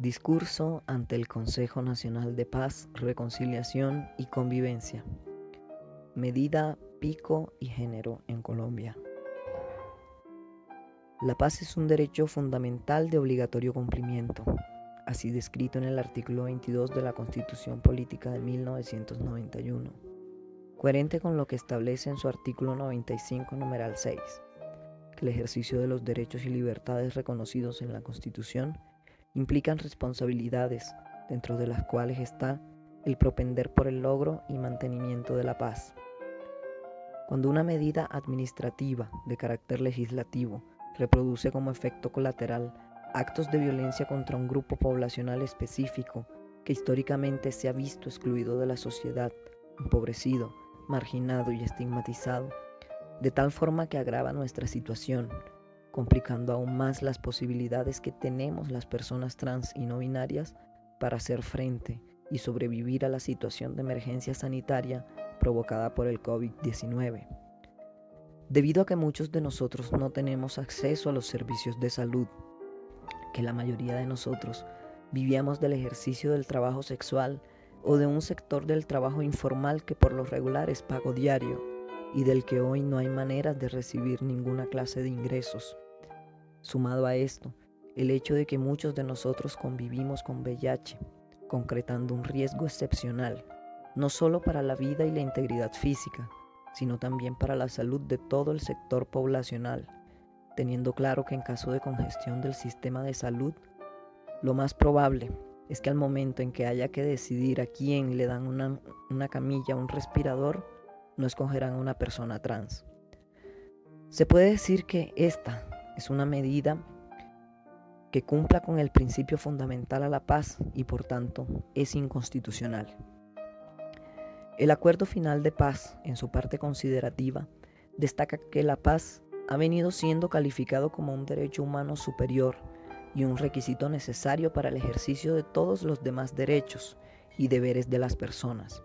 Discurso ante el Consejo Nacional de Paz, Reconciliación y Convivencia. Medida, pico y género en Colombia. La paz es un derecho fundamental de obligatorio cumplimiento, así descrito en el artículo 22 de la Constitución Política de 1991, coherente con lo que establece en su artículo 95, numeral 6, que el ejercicio de los derechos y libertades reconocidos en la Constitución implican responsabilidades, dentro de las cuales está el propender por el logro y mantenimiento de la paz. Cuando una medida administrativa de carácter legislativo reproduce como efecto colateral actos de violencia contra un grupo poblacional específico que históricamente se ha visto excluido de la sociedad, empobrecido, marginado y estigmatizado, de tal forma que agrava nuestra situación, complicando aún más las posibilidades que tenemos las personas trans y no binarias para hacer frente y sobrevivir a la situación de emergencia sanitaria provocada por el COVID-19. Debido a que muchos de nosotros no tenemos acceso a los servicios de salud, que la mayoría de nosotros vivíamos del ejercicio del trabajo sexual o de un sector del trabajo informal que por lo regular es pago diario y del que hoy no hay maneras de recibir ninguna clase de ingresos. Sumado a esto, el hecho de que muchos de nosotros convivimos con VIH, concretando un riesgo excepcional, no solo para la vida y la integridad física, sino también para la salud de todo el sector poblacional, teniendo claro que en caso de congestión del sistema de salud, lo más probable es que al momento en que haya que decidir a quién le dan una camilla o un respirador, no escogerán a una persona trans. Se puede decir que esta es una medida que cumpla con el principio fundamental a la paz y por tanto es inconstitucional. El acuerdo final de paz, en su parte considerativa, destaca que la paz ha venido siendo calificado como un derecho humano superior y un requisito necesario para el ejercicio de todos los demás derechos y deberes de las personas.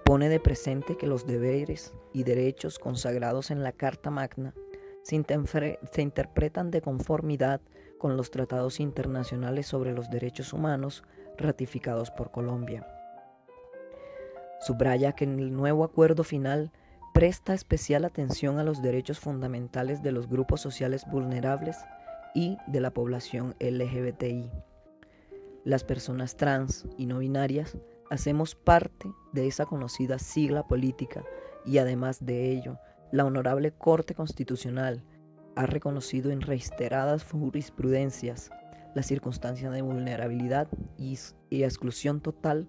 Pone de presente que los deberes y derechos consagrados en la Carta Magna se interpretan de conformidad con los tratados internacionales sobre los derechos humanos ratificados por Colombia. Subraya que en el nuevo acuerdo final presta especial atención a los derechos fundamentales de los grupos sociales vulnerables y de la población LGBTI. Las personas trans y no binarias hacemos parte de esa conocida sigla política y además de ello, la Honorable Corte Constitucional ha reconocido en reiteradas jurisprudencias la circunstancia de vulnerabilidad y exclusión total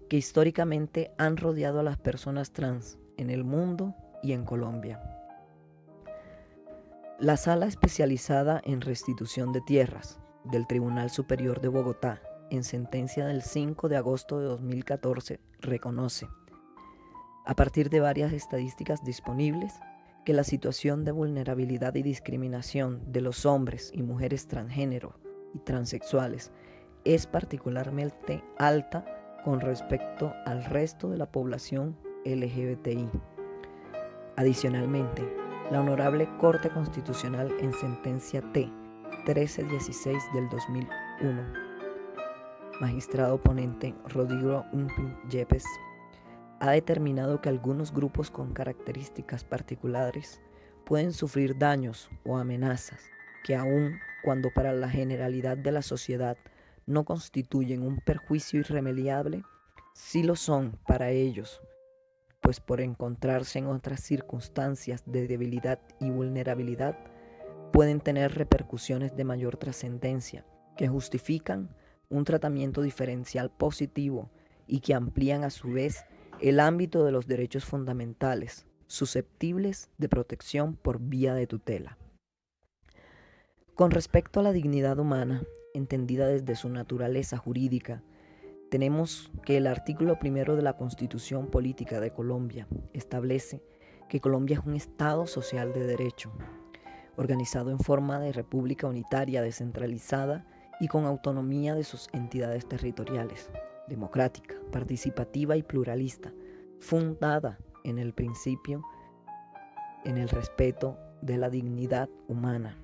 que históricamente han rodeado a las personas trans en el mundo y en Colombia. La Sala Especializada en Restitución de Tierras del Tribunal Superior de Bogotá, en sentencia del 5 de agosto de 2014, reconoce, a partir de varias estadísticas disponibles, que la situación de vulnerabilidad y discriminación de los hombres y mujeres transgénero y transexuales es particularmente alta con respecto al resto de la población LGBTI. Adicionalmente, la Honorable Corte Constitucional en sentencia T 1316 del 2001, magistrado ponente Rodrigo Umpin Yepes, ha determinado que algunos grupos con características particulares pueden sufrir daños o amenazas que aun cuando para la generalidad de la sociedad no constituyen un perjuicio irremediable, sí lo son para ellos, pues por encontrarse en otras circunstancias de debilidad y vulnerabilidad, pueden tener repercusiones de mayor trascendencia que justifican un tratamiento diferencial positivo y que amplían a su vez el ámbito de los derechos fundamentales, susceptibles de protección por vía de tutela. Con respecto a la dignidad humana, entendida desde su naturaleza jurídica, tenemos que el artículo 1 de la Constitución Política de Colombia establece que Colombia es un Estado social de derecho, organizado en forma de república unitaria, descentralizada y con autonomía de sus entidades territoriales, democrática, participativa y pluralista, fundada en el principio, en el respeto de la dignidad humana,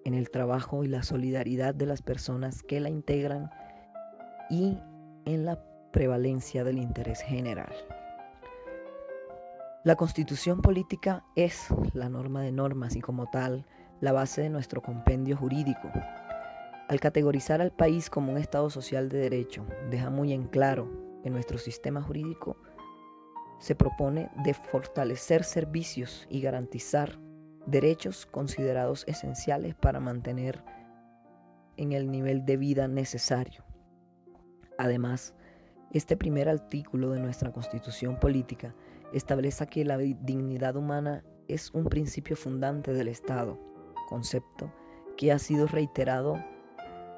en el trabajo y la solidaridad de las personas que la integran y en la prevalencia del interés general. La Constitución política es la norma de normas y como tal la base de nuestro compendio jurídico. Al categorizar al país como un Estado social de derecho, deja muy en claro que nuestro sistema jurídico se propone de fortalecer servicios y garantizar derechos considerados esenciales para mantener en el nivel de vida necesario. Además, este primer artículo de nuestra Constitución política establece que la dignidad humana es un principio fundante del Estado, concepto que ha sido reiterado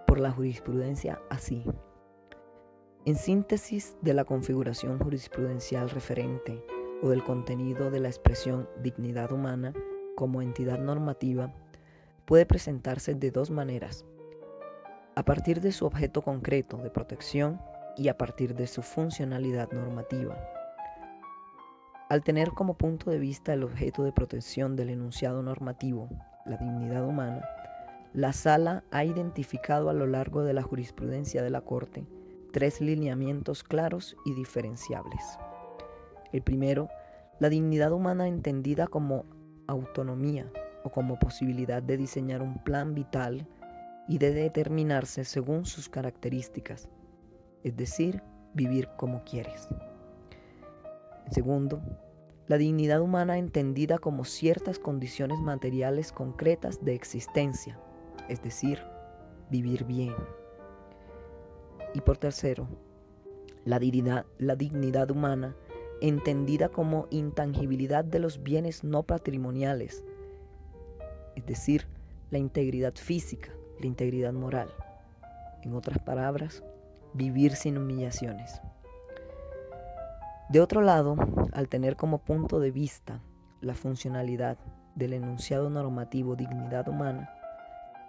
por la jurisprudencia así. En síntesis de la configuración jurisprudencial referente o del contenido de la expresión dignidad humana como entidad normativa, puede presentarse de dos maneras: a partir de su objeto concreto de protección y a partir de su funcionalidad normativa. Al tener como punto de vista el objeto de protección del enunciado normativo, la dignidad humana, la Sala ha identificado a lo largo de la jurisprudencia de la Corte tres lineamientos claros y diferenciables. El primero, la dignidad humana entendida como autonomía o como posibilidad de diseñar un plan vital y de determinarse según sus características, es decir, vivir como quieres. En segundo, la dignidad humana entendida como ciertas condiciones materiales concretas de existencia, es decir, vivir bien. Y por tercero, la dignidad humana entendida como intangibilidad de los bienes no patrimoniales, es decir, la integridad física, la integridad moral. En otras palabras, vivir sin humillaciones. De otro lado, al tener como punto de vista la funcionalidad del enunciado normativo dignidad humana,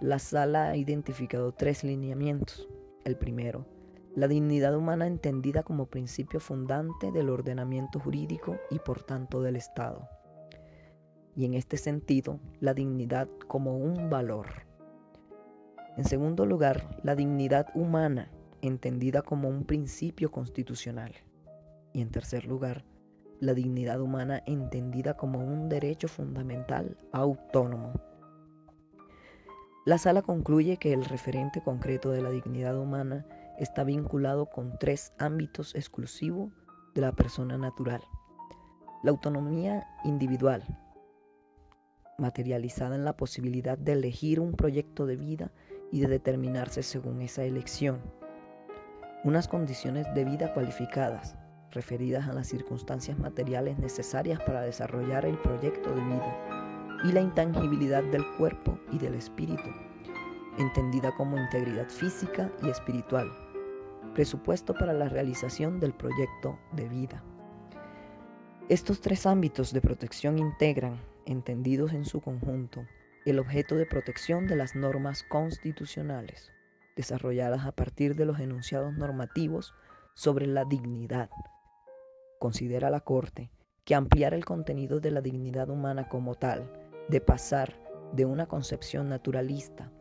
la Sala ha identificado tres lineamientos. El primero, la dignidad humana entendida como principio fundante del ordenamiento jurídico y por tanto del Estado. Y en este sentido, la dignidad como un valor. En segundo lugar, la dignidad humana entendida como un principio constitucional. Y en tercer lugar, la dignidad humana entendida como un derecho fundamental autónomo. La Sala concluye que el referente concreto de la dignidad humana está vinculado con tres ámbitos exclusivos de la persona natural: la autonomía individual, materializada en la posibilidad de elegir un proyecto de vida y de determinarse según esa elección; unas condiciones de vida cualificadas, referidas a las circunstancias materiales necesarias para desarrollar el proyecto de vida; y la intangibilidad del cuerpo y del espíritu, entendida como integridad física y espiritual, presupuesto para la realización del proyecto de vida. Estos tres ámbitos de protección integran, entendidos en su conjunto, el objeto de protección de las normas constitucionales, desarrolladas a partir de los enunciados normativos sobre la dignidad. Considera la Corte que ampliar el contenido de la dignidad humana como tal, de pasar de una concepción naturalista,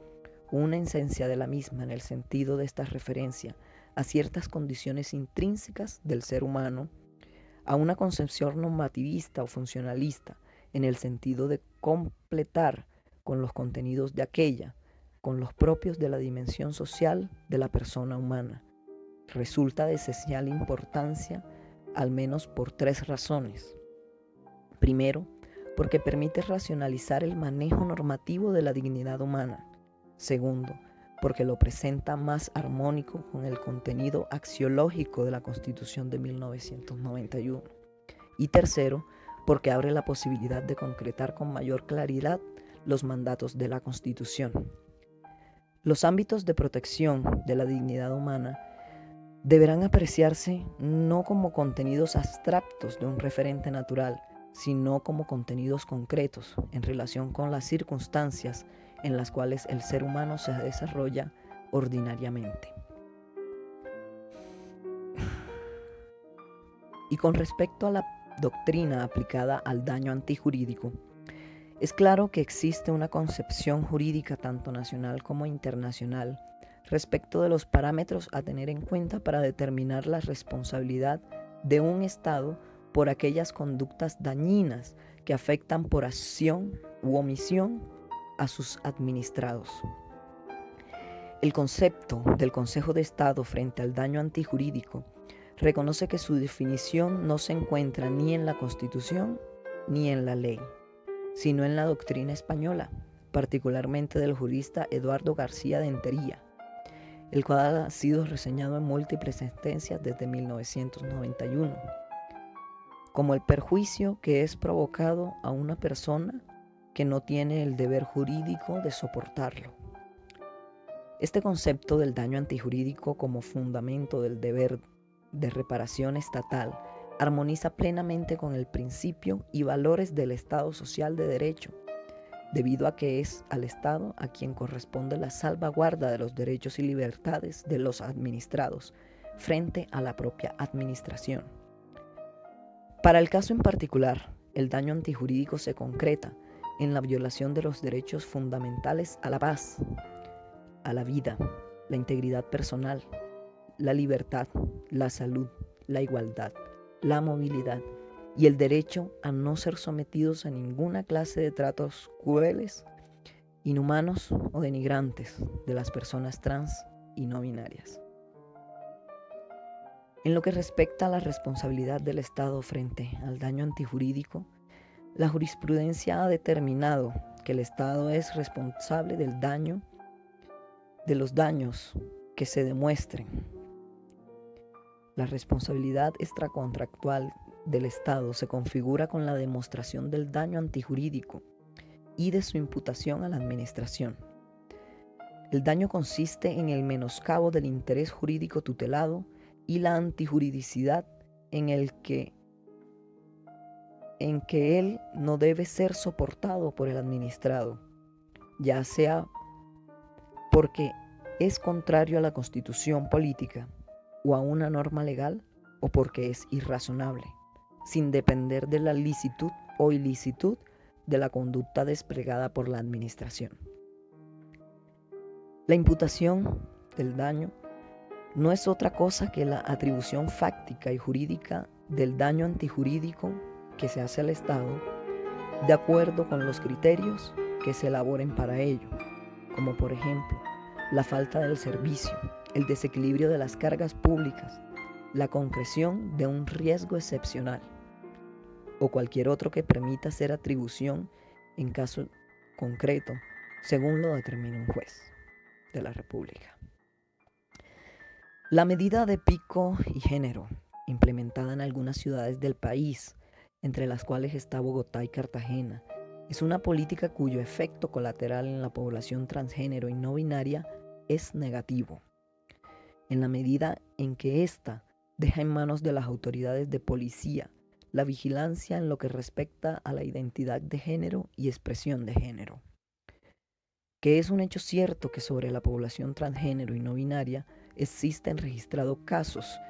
una esencia de la misma en el sentido de esta referencia a ciertas condiciones intrínsecas del ser humano, a una concepción normativista o funcionalista en el sentido de completar con los contenidos de aquella, con los propios de la dimensión social de la persona humana, resulta de esencial importancia al menos por tres razones. Primero, porque permite racionalizar el manejo normativo de la dignidad humana. Segundo, porque lo presenta más armónico con el contenido axiológico de la Constitución de 1991. Y tercero, porque abre la posibilidad de concretar con mayor claridad los mandatos de la Constitución. Los ámbitos de protección de la dignidad humana deberán apreciarse no como contenidos abstractos de un referente natural, sino como contenidos concretos en relación con las circunstancias en las cuales el ser humano se desarrolla ordinariamente. Y con respecto a la doctrina aplicada al daño antijurídico, Es claro que existe una concepción jurídica tanto nacional como internacional respecto de los parámetros a tener en cuenta para determinar la responsabilidad de un Estado por aquellas conductas dañinas que afectan por acción u omisión a sus administrados. El concepto del Consejo de Estado frente al daño antijurídico reconoce que su definición no se encuentra ni en la Constitución ni en la ley, sino en la doctrina española, particularmente del jurista Eduardo García de Entería, el cual ha sido reseñado en múltiples sentencias desde 1991, como el perjuicio que es provocado a una persona que no tiene el deber jurídico de soportarlo. Este concepto del daño antijurídico como fundamento del deber de reparación estatal armoniza plenamente con el principio y valores del Estado social de derecho, debido a que es al Estado a quien corresponde la salvaguarda de los derechos y libertades de los administrados frente a la propia administración. Para el caso en particular, el daño antijurídico se concreta en la violación de los derechos fundamentales a la paz, a la vida, la integridad personal, la libertad, la salud, la igualdad, la movilidad y el derecho a no ser sometidos a ninguna clase de tratos crueles, inhumanos o denigrantes de las personas trans y no binarias. En lo que respecta a la responsabilidad del Estado frente al daño antijurídico, la jurisprudencia ha determinado que el Estado es responsable de los daños que se demuestren. La responsabilidad extracontractual del Estado se configura con la demostración del daño antijurídico y de su imputación a la administración. El daño consiste en el menoscabo del interés jurídico tutelado y la antijuridicidad en que él no debe ser soportado por el administrado, ya sea porque es contrario a la Constitución política o a una norma legal o porque es irrazonable, sin depender de la licitud o ilicitud de la conducta desplegada por la administración. La imputación del daño no es otra cosa que la atribución fáctica y jurídica del daño antijurídico que se hace al Estado de acuerdo con los criterios que se elaboren para ello, como por ejemplo la falta del servicio, el desequilibrio de las cargas públicas, la concreción de un riesgo excepcional o cualquier otro que permita hacer atribución en caso concreto, según lo determine un juez de la República. La medida de pico y género, implementada en algunas ciudades del país, entre las cuales está Bogotá y Cartagena, es una política cuyo efecto colateral en la población transgénero y no binaria es negativo, en la medida en que ésta deja en manos de las autoridades de policía la vigilancia en lo que respecta a la identidad de género y expresión de género. Que es un hecho cierto que sobre la población transgénero y no binaria existen registrados casos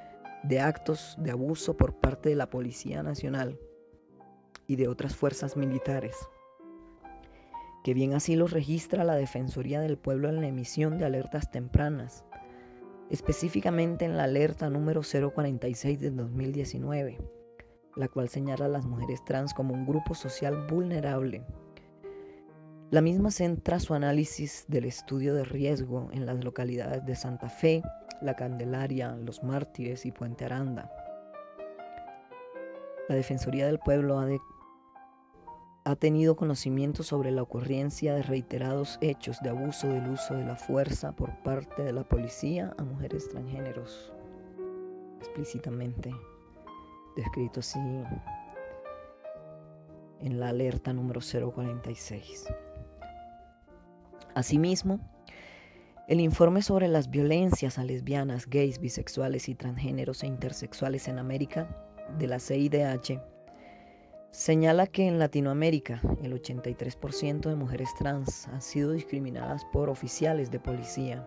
de actos de abuso por parte de la Policía Nacional y de otras fuerzas militares, que bien así los registra la Defensoría del Pueblo en la emisión de alertas tempranas, específicamente en la alerta número 046 del 2019, la cual señala a las mujeres trans como un grupo social vulnerable. La misma centra su análisis del estudio de riesgo en las localidades de Santa Fe, La Candelaria, Los Mártires y Puente Aranda. La Defensoría del Pueblo ha tenido conocimiento sobre la ocurrencia de reiterados hechos de abuso del uso de la fuerza por parte de la policía a mujeres transgéneros, explícitamente descrito así en la alerta número 046. Asimismo, el informe sobre las violencias a lesbianas, gays, bisexuales y transgéneros e intersexuales en América de la CIDH señala que en Latinoamérica el 83% de mujeres trans han sido discriminadas por oficiales de policía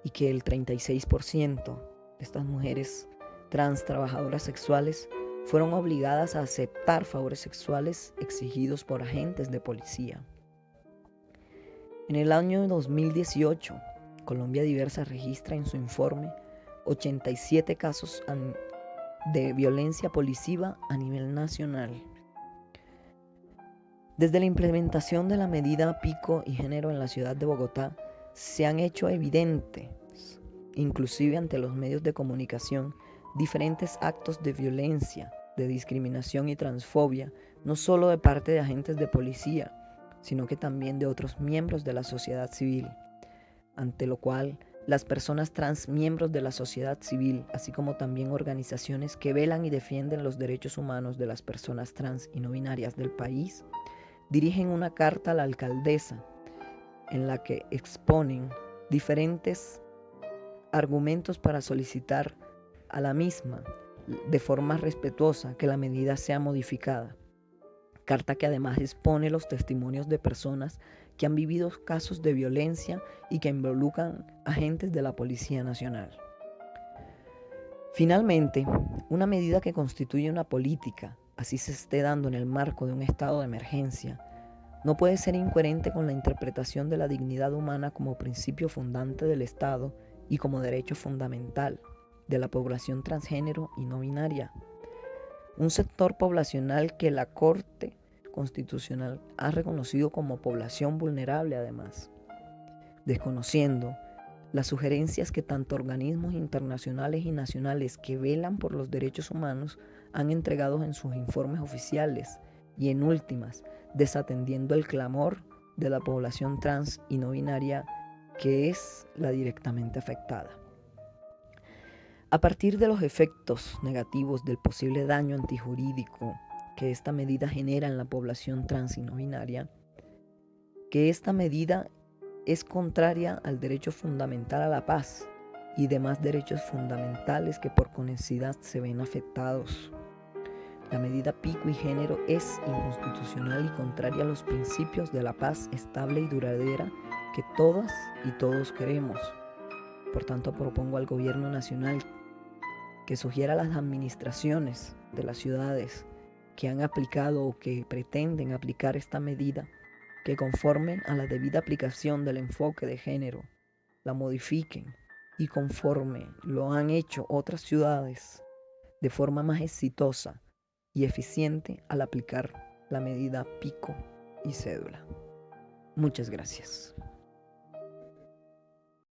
y que el 36% de estas mujeres trans trabajadoras sexuales fueron obligadas a aceptar favores sexuales exigidos por agentes de policía. En el año 2018, Colombia Diversa registra en su informe 87 casos de violencia policiva a nivel nacional. Desde la implementación de la medida Pico y Género en la ciudad de Bogotá, se han hecho evidentes, inclusive ante los medios de comunicación, diferentes actos de violencia, de discriminación y transfobia, no solo de parte de agentes de policía, sino que también de otros miembros de la sociedad civil, ante lo cual las personas trans miembros de la sociedad civil, así como también organizaciones que velan y defienden los derechos humanos de las personas trans y no binarias del país, dirigen una carta a la alcaldesa en la que exponen diferentes argumentos para solicitar a la misma de forma respetuosa que la medida sea modificada. Carta que además expone los testimonios de personas que han vivido casos de violencia y que involucran agentes de la Policía Nacional. Finalmente, una medida que constituye una política, así se esté dando en el marco de un estado de emergencia, no puede ser incoherente con la interpretación de la dignidad humana como principio fundante del Estado y como derecho fundamental de la población transgénero y no binaria. Un sector poblacional que la Corte Constitucional ha reconocido como población vulnerable además, desconociendo las sugerencias que tanto organismos internacionales y nacionales que velan por los derechos humanos han entregado en sus informes oficiales y en últimas, desatendiendo el clamor de la población trans y no binaria que es la directamente afectada. A partir de los efectos negativos del posible daño antijurídico que esta medida genera en la población trans y no binaria, que esta medida es contraria al derecho fundamental a la paz y demás derechos fundamentales que por conexidad se ven afectados. La medida Pico y Género es inconstitucional y contraria a los principios de la paz estable y duradera que todas y todos queremos. Por tanto, propongo al Gobierno Nacional que sugiera a las administraciones de las ciudades que han aplicado o que pretenden aplicar esta medida, que conforme a la debida aplicación del enfoque de género, la modifiquen y conforme lo han hecho otras ciudades de forma más exitosa y eficiente al aplicar la medida Pico y Cédula. Muchas gracias.